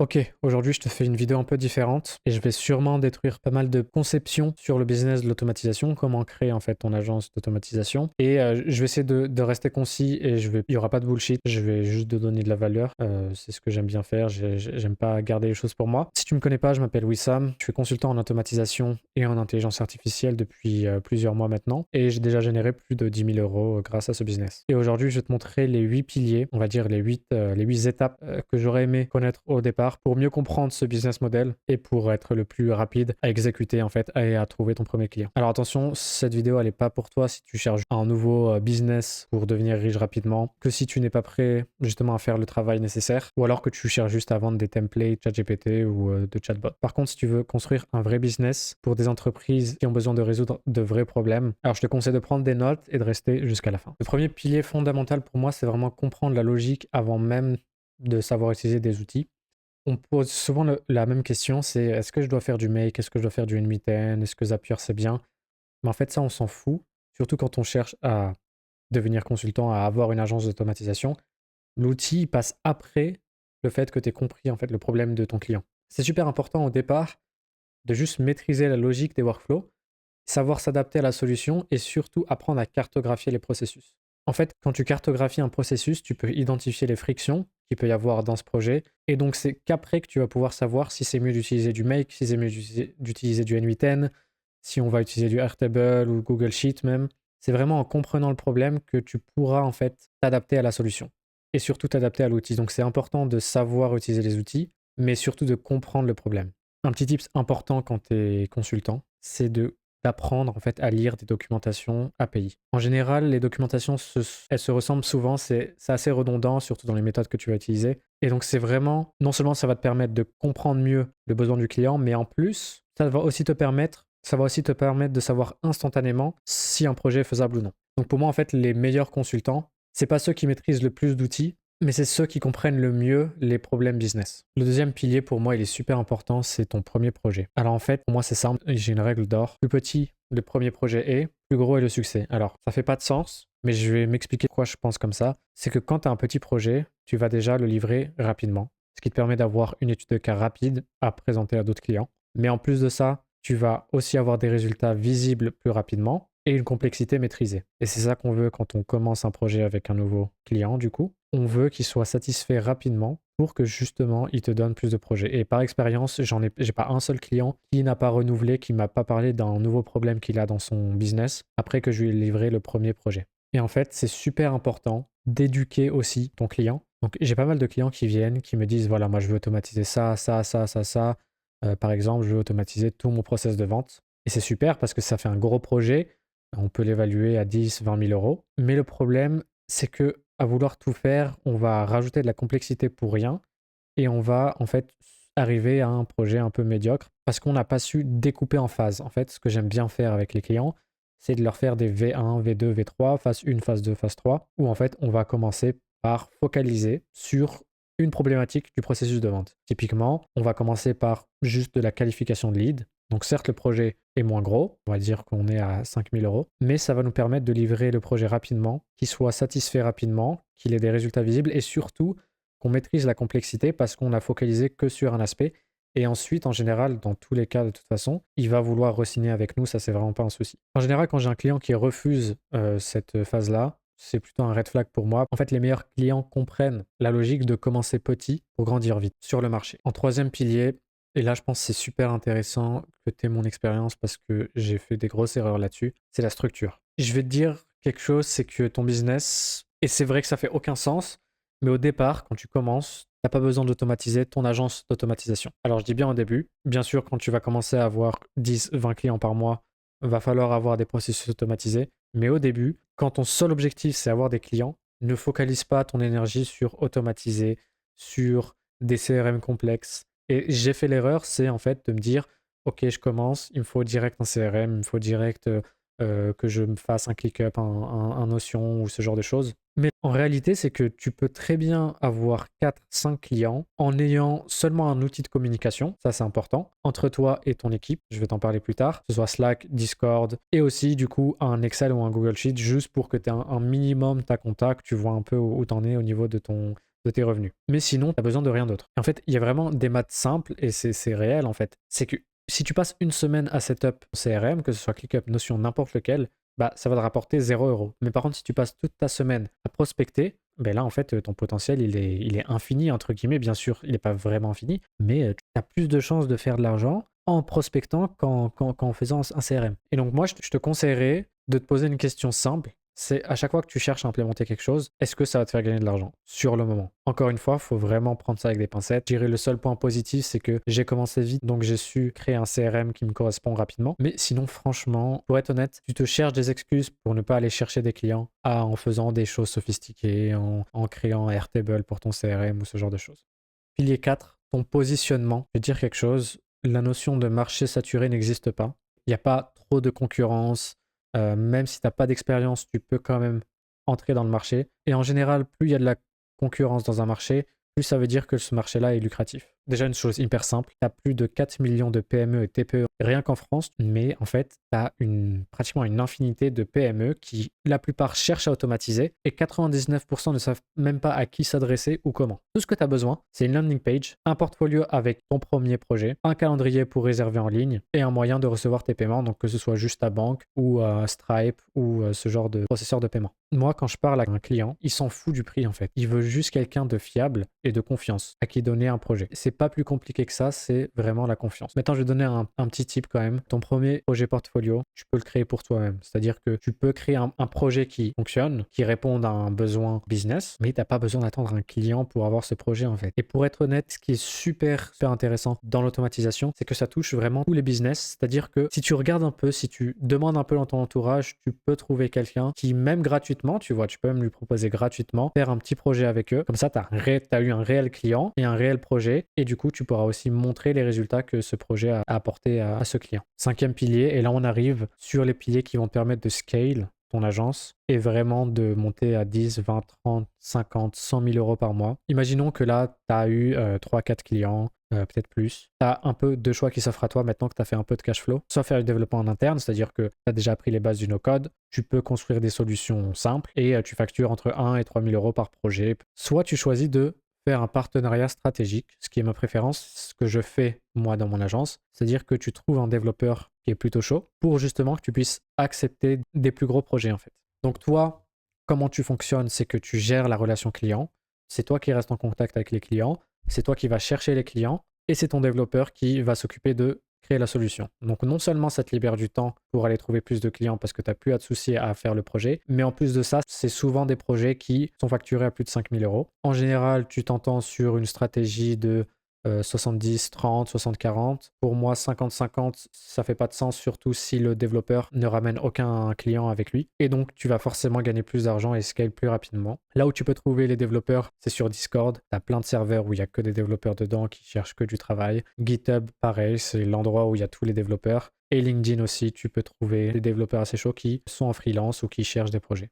Ok, aujourd'hui je te fais une vidéo un peu différente et je vais sûrement détruire pas mal de conceptions sur le business de l'automatisation, comment créer en fait ton agence d'automatisation. Et je vais essayer de rester concis et il y aura pas de bullshit, je vais juste te donner de la valeur. C'est ce que j'aime bien faire, j'aime pas garder les choses pour moi. Si tu me connais pas, je m'appelle Wissam, je suis consultant en automatisation et en intelligence artificielle depuis plusieurs mois maintenant et j'ai déjà généré plus de 10 000 euros grâce à ce business. Et aujourd'hui je vais te montrer les 8 piliers, on va dire les 8 étapes que j'aurais aimé connaître au départ pour mieux comprendre ce business model et pour être le plus rapide à exécuter en fait et à trouver ton premier client. Alors attention, cette vidéo elle est pas pour toi si tu cherches un nouveau business pour devenir riche rapidement, que si tu n'es pas prêt justement à faire le travail nécessaire ou alors que tu cherches juste à vendre des templates ChatGPT ou de chatbot. Par contre, si tu veux construire un vrai business pour des entreprises qui ont besoin de résoudre de vrais problèmes, alors je te conseille de prendre des notes et de rester jusqu'à la fin. Le premier pilier fondamental pour moi, c'est vraiment comprendre la logique avant même de savoir utiliser des outils. On pose souvent la même question, c'est est-ce que je dois faire du make, est-ce que je dois faire du n8n, est-ce que Zapier c'est bien? Mais en fait ça on s'en fout, surtout quand on cherche à devenir consultant, à avoir une agence d'automatisation. L'outil il passe après le fait que tu aies compris en fait le problème de ton client. C'est super important au départ de juste maîtriser la logique des workflows, savoir s'adapter à la solution et surtout apprendre à cartographier les processus. En fait, quand tu cartographies un processus, tu peux identifier les frictions qu'il peut y avoir dans ce projet. Et donc, c'est qu'après que tu vas pouvoir savoir si c'est mieux d'utiliser du Make, si c'est mieux d'utiliser du N8N, si on va utiliser du Airtable ou Google Sheet même. C'est vraiment en comprenant le problème que tu pourras en fait t'adapter à la solution et surtout t'adapter à l'outil. Donc, c'est important de savoir utiliser les outils, mais surtout de comprendre le problème. Un petit tips important quand tu es consultant, c'est d'apprendre en fait à lire des documentations API. En général, les documentations, elles se ressemblent souvent, c'est assez redondant, surtout dans les méthodes que tu vas utiliser. Et donc c'est vraiment, non seulement ça va te permettre de comprendre mieux le besoin du client, mais en plus, ça va aussi te permettre de savoir instantanément si un projet est faisable ou non. Donc pour moi, en fait, les meilleurs consultants, c'est pas ceux qui maîtrisent le plus d'outils, mais c'est ceux qui comprennent le mieux les problèmes business. Le deuxième pilier, pour moi, il est super important, c'est ton premier projet. Alors en fait, pour moi, c'est simple, j'ai une règle d'or. Plus petit le premier projet est, plus gros est le succès. Alors, ça fait pas de sens, mais je vais m'expliquer pourquoi je pense comme ça. C'est que quand tu as un petit projet, tu vas déjà le livrer rapidement, ce qui te permet d'avoir une étude de cas rapide à présenter à d'autres clients. Mais en plus de ça, tu vas aussi avoir des résultats visibles plus rapidement et une complexité maîtrisée. Et c'est ça qu'on veut quand on commence un projet avec un nouveau client, du coup. On veut qu'il soit satisfait rapidement pour que justement il te donne plus de projets. Et par expérience, j'ai pas un seul client qui n'a pas renouvelé, qui m'a pas parlé d'un nouveau problème qu'il a dans son business après que je lui ai livré le premier projet. Et en fait, c'est super important d'éduquer aussi ton client. Donc j'ai pas mal de clients qui viennent, qui me disent voilà, moi je veux automatiser ça, ça, ça, ça, ça. Par exemple, je veux automatiser tout mon process de vente. Et c'est super parce que ça fait un gros projet. On peut l'évaluer à 10, 20 000 euros. Mais le problème, c'est que à vouloir tout faire, on va rajouter de la complexité pour rien et on va en fait arriver à un projet un peu médiocre parce qu'on n'a pas su découper en phases. En fait, ce que j'aime bien faire avec les clients, c'est de leur faire des V1, V2, V3, phase 1, phase 2, phase 3, où en fait on va commencer par focaliser sur une problématique du processus de vente. Typiquement, on va commencer par juste de la qualification de lead. Donc certes, le projet est moins gros, on va dire qu'on est à 5 000 euros, mais ça va nous permettre de livrer le projet rapidement, qu'il soit satisfait rapidement, qu'il ait des résultats visibles et surtout qu'on maîtrise la complexité parce qu'on a focalisé que sur un aspect. Et ensuite, en général, dans tous les cas, de toute façon, il va vouloir re-signer avec nous, ça c'est vraiment pas un souci. En général, quand j'ai un client qui refuse cette phase-là, c'est plutôt un red flag pour moi. En fait, les meilleurs clients comprennent la logique de commencer petit pour grandir vite sur le marché. En troisième pilier, et là je pense que c'est super intéressant que tu aies mon expérience parce que j'ai fait des grosses erreurs là-dessus, c'est la structure. Je vais te dire quelque chose, c'est que ton business, et c'est vrai que ça fait aucun sens, mais au départ, quand tu commences, tu n'as pas besoin d'automatiser ton agence d'automatisation. Alors je dis bien au début, bien sûr quand tu vas commencer à avoir 10, 20 clients par mois, va falloir avoir des processus automatisés, mais au début, quand ton seul objectif c'est avoir des clients, ne focalise pas ton énergie sur automatiser, sur des CRM complexes. Et j'ai fait l'erreur, c'est en fait de me dire, ok, je commence, il me faut direct un CRM, il me faut direct que je me fasse un ClickUp, un Notion ou ce genre de choses. Mais en réalité, c'est que tu peux très bien avoir 4-5 clients en ayant seulement un outil de communication, ça c'est important, entre toi et ton équipe, je vais t'en parler plus tard, que ce soit Slack, Discord, et aussi du coup un Excel ou un Google Sheet, juste pour que tu aies un minimum ta contact, tu vois un peu où tu en es au niveau de de tes revenus. Mais sinon, tu as besoin de rien d'autre. Et en fait, il y a vraiment des maths simples et c'est réel en fait. C'est que si tu passes une semaine à setup CRM, que ce soit ClickUp, Notion, n'importe lequel, bah, ça va te rapporter 0 €. Mais par contre, si tu passes toute ta semaine à prospecter, ben là, en fait, ton potentiel, il est infini, entre guillemets. Bien sûr, il n'est pas vraiment infini, mais tu as plus de chances de faire de l'argent en prospectant qu'en faisant un CRM. Et donc, moi, je te conseillerais de te poser une question simple. C'est à chaque fois que tu cherches à implémenter quelque chose, est-ce que ça va te faire gagner de l'argent sur le moment? Encore une fois, il faut vraiment prendre ça avec des pincettes. Je dirais le seul point positif, c'est que j'ai commencé vite, donc j'ai su créer un CRM qui me correspond rapidement. Mais sinon, franchement, pour être honnête, tu te cherches des excuses pour ne pas aller chercher des clients en faisant des choses sophistiquées, en créant un Airtable pour ton CRM ou ce genre de choses. Pilier 4, ton positionnement. Je vais dire quelque chose, la notion de marché saturé n'existe pas. Il n'y a pas trop de concurrence. Même si tu n'as pas d'expérience, tu peux quand même entrer dans le marché. Et en général, plus il y a de la concurrence dans un marché, plus ça veut dire que ce marché-là est lucratif. Déjà, une chose hyper simple, tu as plus de 4 millions de PME et TPE rien qu'en France, mais en fait, tu as pratiquement une infinité de PME qui, la plupart, cherchent à automatiser et 99% ne savent même pas à qui s'adresser ou comment. Tout ce que tu as besoin, c'est une landing page, un portfolio avec ton premier projet, un calendrier pour réserver en ligne et un moyen de recevoir tes paiements, donc que ce soit juste ta banque ou Stripe ou ce genre de processeur de paiement. Moi, quand je parle à un client, il s'en fout du prix en fait. Il veut juste quelqu'un de fiable et de confiance à qui donner un projet. C'est pas plus compliqué que ça, c'est vraiment la confiance. Maintenant, je vais donner un petit tip quand même. Ton premier projet portfolio, tu peux le créer pour toi-même. C'est-à-dire que tu peux créer un projet qui fonctionne, qui réponde à un besoin business, mais tu n'as pas besoin d'attendre un client pour avoir ce projet en fait. Et pour être honnête, ce qui est super intéressant dans l'automatisation, c'est que ça touche vraiment tous les business. C'est-à-dire que si tu regardes un peu, si tu demandes un peu dans ton entourage, tu peux trouver quelqu'un qui, même gratuitement, tu vois, tu peux même lui proposer gratuitement, faire un petit projet avec eux. Comme ça, tu as eu un réel client et un réel projet. Et du coup, tu pourras aussi montrer les résultats que ce projet a apporté à ce client. 5e pilier, et là on arrive sur les piliers qui vont te permettre de scale ton agence et vraiment de monter à 10, 20, 30, 50, 100 000 € par mois. Imaginons que là, tu as eu 3-4 clients, peut-être plus. Tu as un peu de choix qui s'offrent à toi maintenant que tu as fait un peu de cash flow. Soit faire du développement en interne, c'est-à-dire que tu as déjà appris les bases du no-code, tu peux construire des solutions simples et tu factures entre 1 et 3 000 € par projet. Soit tu choisis de faire un partenariat stratégique, ce qui est ma préférence, ce que je fais moi dans mon agence, c'est-à-dire que tu trouves un développeur qui est plutôt chaud pour justement que tu puisses accepter des plus gros projets en fait. Donc toi, comment tu fonctionnes, c'est que tu gères la relation client, c'est toi qui restes en contact avec les clients, c'est toi qui vas chercher les clients et c'est ton développeur qui va s'occuper de créer la solution. Donc non seulement ça te libère du temps pour aller trouver plus de clients parce que tu n'as plus à te soucier à faire le projet, mais en plus de ça, c'est souvent des projets qui sont facturés à plus de 5 000 €. En général, tu t'entends sur une stratégie de 70-30, 60-40. Pour moi, 50-50, ça fait pas de sens, surtout si le développeur ne ramène aucun client avec lui. Et donc, tu vas forcément gagner plus d'argent et scale plus rapidement. Là où tu peux trouver les développeurs, c'est sur Discord. Tu as plein de serveurs où il n'y a que des développeurs dedans qui cherchent que du travail. GitHub, pareil, c'est l'endroit où il y a tous les développeurs. Et LinkedIn aussi, tu peux trouver des développeurs assez chauds qui sont en freelance ou qui cherchent des projets.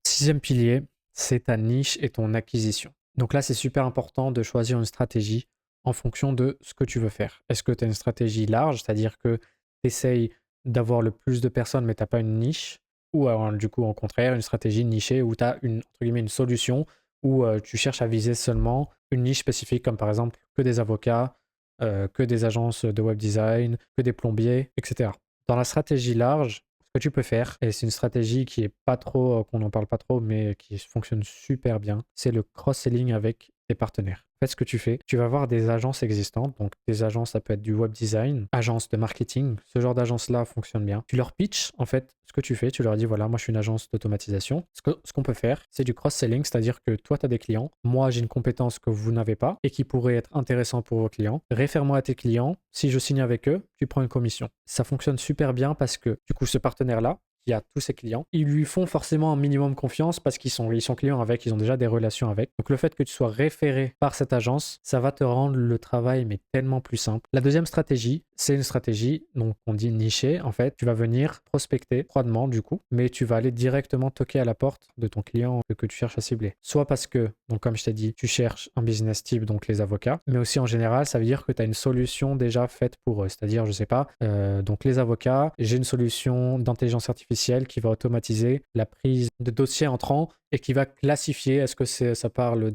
6e pilier, c'est ta niche et ton acquisition. Donc là, c'est super important de choisir une stratégie en fonction de ce que tu veux faire. Est-ce que tu as une stratégie large, c'est-à-dire que tu essayes d'avoir le plus de personnes mais tu n'as pas une niche, ou alors, du coup, au contraire, une stratégie nichée où tu as une solution où tu cherches à viser seulement une niche spécifique, comme par exemple que des avocats, que des agences de web design, que des plombiers, etc. Dans la stratégie large, ce que tu peux faire, et c'est une stratégie qui est pas trop, qu'on n'en parle pas trop, mais qui fonctionne super bien, c'est le cross-selling avec tes partenaires. En fait, ce que tu fais, tu vas avoir des agences existantes, donc des agences, ça peut être du web design, agences de marketing, ce genre d'agence-là fonctionne bien. Tu leur pitches, en fait, ce que tu fais, tu leur dis, voilà, moi je suis une agence d'automatisation. Ce qu'on peut faire, c'est du cross-selling, c'est-à-dire que toi, tu as des clients, moi j'ai une compétence que vous n'avez pas et qui pourrait être intéressant pour vos clients. Réfère-moi à tes clients, si je signe avec eux, tu prends une commission. Ça fonctionne super bien parce que, du coup, ce partenaire-là, qui a tous ses clients, ils lui font forcément un minimum confiance parce qu'ils sont clients avec, ils ont déjà des relations avec. Donc le fait que tu sois référé par cette agence, ça va te rendre le travail mais tellement plus simple. La deuxième stratégie, c'est une stratégie, donc on dit nichée. En fait, tu vas venir prospecter froidement du coup, mais tu vas aller directement toquer à la porte de ton client que tu cherches à cibler. Soit parce que, donc comme je t'ai dit, tu cherches un business type, donc les avocats, mais aussi en général, ça veut dire que tu as une solution déjà faite pour eux. C'est-à-dire, je sais pas, donc les avocats, j'ai une solution d'intelligence artificielle qui va automatiser la prise de dossiers entrants et qui va classifier est-ce que ça parle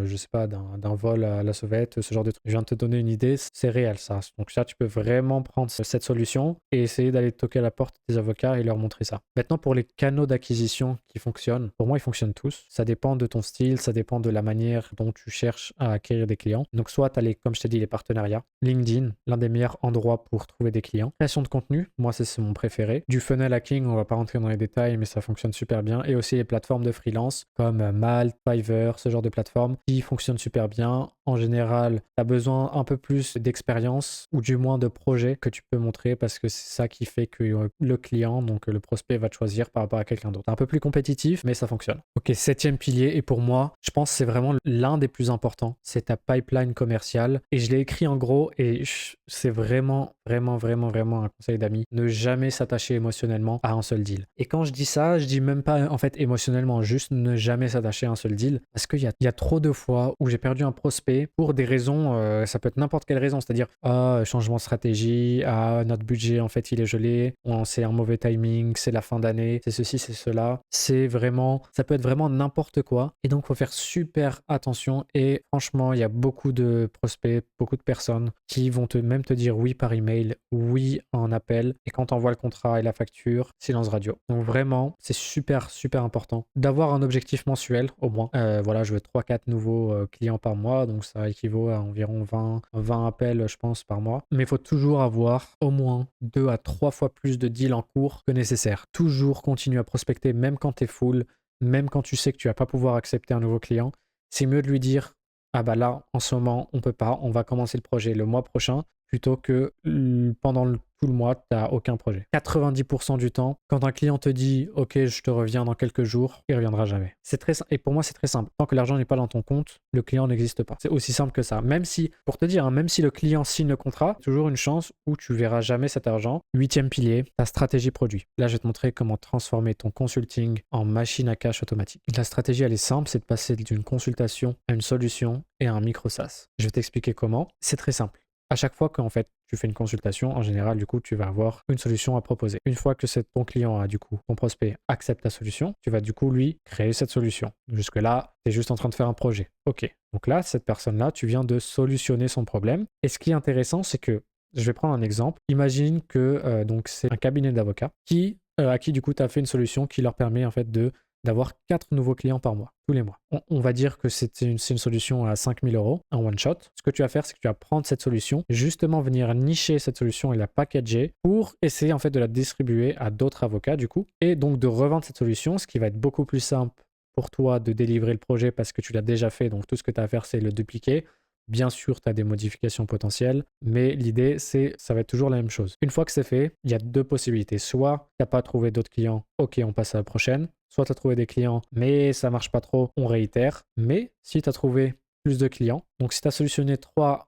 je sais pas, d'un vol à la sauvette, ce genre de truc. Je viens de te donner une idée, c'est réel ça. Donc ça, tu peux vraiment prendre cette solution et essayer d'aller toquer à la porte des avocats et leur montrer ça. Maintenant, pour les canaux d'acquisition qui fonctionnent, pour moi, ils fonctionnent tous. Ça dépend de ton style, ça dépend de la manière dont tu cherches à acquérir des clients. Donc soit tu as comme je t'ai dit, les partenariats. LinkedIn, l'un des meilleurs endroits pour trouver des clients. Création de contenu, moi c'est mon préféré. Du funnel hacking, on va pas rentrer dans les détails, mais ça fonctionne super bien. Et aussi les plateformes de freelance comme Malt, Fiverr, ce genre de plateformes qui fonctionnent super bien. En général, tu as besoin un peu plus d'expérience ou du moins de projet que tu peux montrer parce que c'est ça qui fait que le client, donc le prospect, va te choisir par rapport à quelqu'un d'autre. C'est un peu plus compétitif, mais ça fonctionne. Ok, septième pilier, et pour moi, je pense que c'est vraiment l'un des plus importants, c'est ta pipeline commerciale. Et je l'ai écrit en gros, et c'est vraiment un conseil d'amis. Ne jamais s'attacher émotionnellement à un seul deal. Et quand je dis ça, je dis même pas en fait émotionnellement, juste ne jamais s'attacher à un seul deal. Parce qu'il y a trop de fois où j'ai perdu un prospect pour des raisons, ça peut être n'importe quelle raison, c'est-à-dire changement de stratégie, notre budget en fait il est gelé, c'est un mauvais timing, c'est la fin d'année, c'est ceci, c'est cela. Ça peut être vraiment n'importe quoi. Et donc il faut faire super attention. Et franchement, il y a beaucoup de prospects, beaucoup de personnes qui vont même te dire oui par email, oui en appel. Et quand tu envoies le contrat et la facture, silence radio. Donc vraiment, c'est super important d'avoir un objectif mensuel au moins. Voilà, je veux 3-4 nouveaux clients par mois, donc ça équivaut à environ 20 appels, je pense, par mois. Mais il faut toujours avoir au moins 2 à 3 fois plus de deals en cours que nécessaire. Toujours continuer à prospecter, même quand tu es full, même quand tu sais que tu vas pas pouvoir accepter un nouveau client. C'est mieux de lui dire ah bah là, en ce moment, on peut pas, on va commencer le projet le mois prochain, plutôt que pendant tout le mois, tu n'as aucun projet. 90% du temps, quand un client te dit « Ok, je te reviens dans quelques jours », il ne reviendra jamais. Et pour moi, c'est très simple. Tant que l'argent n'est pas dans ton compte, le client n'existe pas. C'est aussi simple que ça. Même si, pour te dire, même si le client signe le contrat, toujours une chance où tu verras jamais cet argent. 8e pilier, ta stratégie produit. Là, je vais te montrer comment transformer ton consulting en machine à cash automatique. La stratégie, elle est simple, c'est de passer d'une consultation à une solution et à un micro SaaS. Je vais t'expliquer comment. C'est très simple. À chaque fois qu'en fait tu fais une consultation, en général, du coup, tu vas avoir une solution à proposer. Une fois que ton client a, du coup, ton prospect accepte ta solution, tu vas du coup lui créer cette solution. Jusque-là, tu es juste en train de faire un projet. Ok. Donc là, cette personne-là, tu viens de solutionner son problème. Et ce qui est intéressant, c'est que, je vais prendre un exemple. Imagine que donc c'est un cabinet d'avocats à qui du coup tu as fait une solution qui leur permet en fait d'avoir 4 nouveaux clients par mois, tous les mois. On va dire que c'est une solution à 5 000 euros, un one-shot. Ce que tu vas faire, c'est que tu vas prendre cette solution, justement venir nicher cette solution et la packager pour essayer en fait de la distribuer à d'autres avocats du coup, et donc de revendre cette solution, ce qui va être beaucoup plus simple pour toi de délivrer le projet parce que tu l'as déjà fait, donc tout ce que tu as à faire, c'est le dupliquer. Bien sûr, tu as des modifications potentielles, mais l'idée, ça va être toujours la même chose. Une fois que c'est fait, il y a 2 possibilités. Soit tu n'as pas trouvé d'autres clients, ok, on passe à la prochaine. Soit tu as trouvé des clients, mais ça marche pas trop, on réitère. Mais si tu as trouvé plus de clients, donc si tu as solutionné 3-4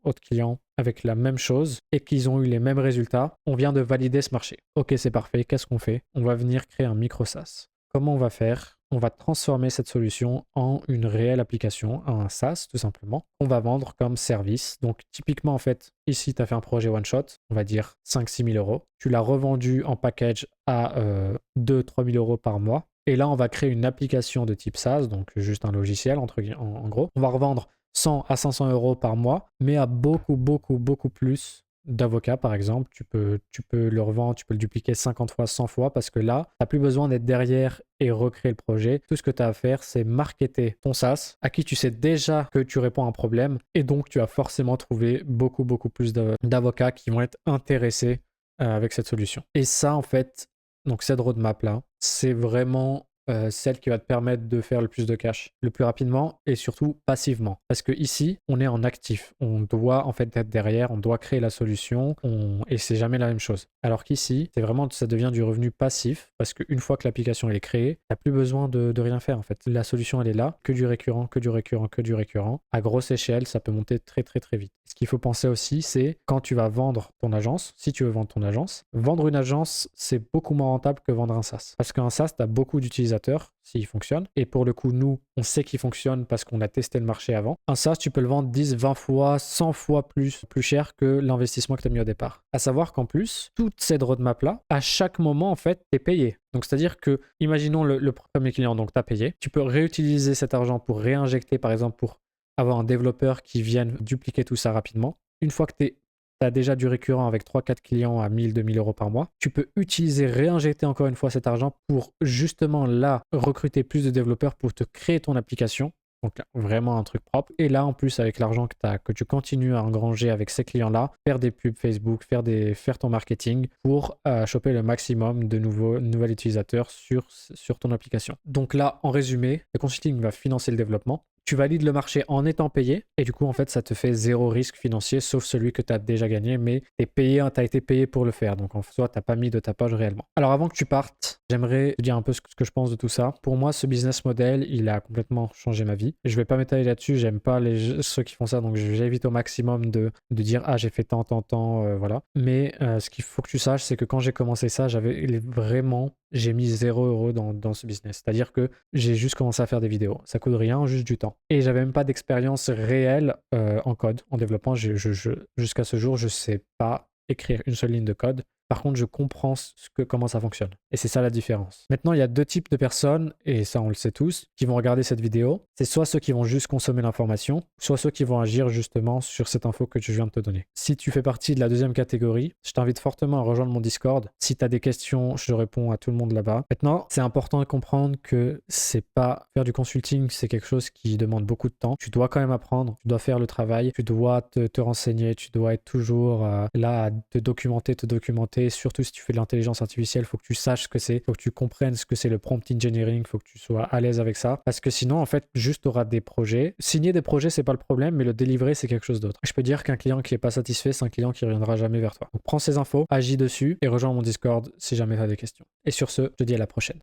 autres clients avec la même chose et qu'ils ont eu les mêmes résultats, on vient de valider ce marché. Ok, c'est parfait, qu'est-ce qu'on fait? On va venir créer un micro SaaS. Comment on va faire? On va transformer cette solution en une réelle application, un SaaS tout simplement. On va vendre comme service. Donc typiquement en fait, ici tu as fait un projet one shot, on va dire 5-6 000 euros. Tu l'as revendu en package à 2-3 000 euros par mois. Et là on va créer une application de type SaaS, donc juste un logiciel en gros. On va revendre 100 à 500 euros par mois, mais à beaucoup plus d'avocats, par exemple. Tu peux le revendre, tu peux le dupliquer 50 fois, 100 fois, parce que là, tu n'as plus besoin d'être derrière et recréer le projet. Tout ce que tu as à faire, c'est marketer ton SaaS, à qui tu sais déjà que tu réponds à un problème, et donc tu as forcément trouvé beaucoup plus d'avocats qui vont être intéressés avec cette solution. Et ça, en fait, donc cette roadmap-là, c'est vraiment celle qui va te permettre de faire le plus de cash le plus rapidement et surtout passivement. Parce que ici, on est en actif. On doit en fait être derrière, on doit créer la solution et c'est jamais la même chose. Alors qu'ici, ça devient du revenu passif parce qu'une fois que l'application est créée, tu n'as plus besoin de rien faire en fait. La solution, elle est là, que du récurrent. À grosse échelle, ça peut monter très vite. qu'il faut penser aussi, c'est quand tu vas vendre ton agence, si tu veux vendre ton agence, vendre une agence, c'est beaucoup moins rentable que vendre un SaaS. Parce qu'un SaaS, tu as beaucoup d'utilisateurs s'il fonctionne. Et pour le coup, nous, on sait qu'il fonctionne parce qu'on a testé le marché avant. Un SaaS, tu peux le vendre 10, 20 fois, 100 fois plus cher que l'investissement que tu as mis au départ. À savoir qu'en plus, toute cette roadmap-là, à chaque moment, en fait, tu es payé. Donc, c'est-à-dire que, imaginons le premier client, donc tu as payé. Tu peux réutiliser cet argent pour réinjecter, par exemple, pour avoir un développeur qui vienne dupliquer tout ça rapidement. Une fois que tu as déjà du récurrent avec 3-4 clients à 1000, 2000 euros par mois, tu peux utiliser, réinjecter encore une fois cet argent pour justement là recruter plus de développeurs pour te créer ton application. Donc là, vraiment un truc propre. Et là, en plus, avec l'argent que tu continues à engranger avec ces clients-là, faire des pubs Facebook, faire ton marketing pour choper le maximum de nouveaux utilisateurs sur ton application. Donc là, en résumé, le consulting va financer le développement. Tu valides le marché en étant payé et du coup, en fait, ça te fait zéro risque financier sauf celui que tu as déjà gagné, mais tu as été payé pour le faire. Donc en soi, tu n'as pas mis de ta poche réellement. Alors avant que tu partes, j'aimerais te dire un peu ce que je pense de tout ça. Pour moi, ce business model, il a complètement changé ma vie. Je ne vais pas m'étaler là-dessus, j'aime pas ceux qui font ça, donc j'évite au maximum de dire « Ah, j'ai fait tant, voilà ». Mais ce qu'il faut que tu saches, c'est que quand j'ai commencé ça, j'ai mis 0 € dans ce business. C'est-à-dire que j'ai juste commencé à faire des vidéos. Ça coûte rien, juste du temps. Et j'avais même pas d'expérience réelle en code, en développement. Jusqu'à ce jour, je sais pas écrire une seule ligne de code. Par contre, je comprends comment ça fonctionne. Et c'est ça la différence. Maintenant, il y a deux types de personnes, et ça on le sait tous, qui vont regarder cette vidéo. C'est soit ceux qui vont juste consommer l'information, soit ceux qui vont agir justement sur cette info que je viens de te donner. Si tu fais partie de la deuxième catégorie, je t'invite fortement à rejoindre mon Discord. Si tu as des questions, je réponds à tout le monde là-bas. Maintenant, c'est important de comprendre que c'est pas faire du consulting, c'est quelque chose qui demande beaucoup de temps. Tu dois quand même apprendre, tu dois faire le travail, tu dois te renseigner, tu dois être toujours là à te documenter. Surtout si tu fais de l'intelligence artificielle, il faut que tu saches ce que c'est, il faut que tu comprennes ce que c'est le prompt engineering, il faut que tu sois à l'aise avec ça, parce que sinon, en fait, juste tu auras des projets. Signer des projets, c'est pas le problème, mais le délivrer, c'est quelque chose d'autre. Je peux dire qu'un client qui n'est pas satisfait, c'est un client qui ne reviendra jamais vers toi. Donc prends ces infos, agis dessus et rejoins mon Discord si jamais tu as des questions. Et sur ce, je te dis à la prochaine.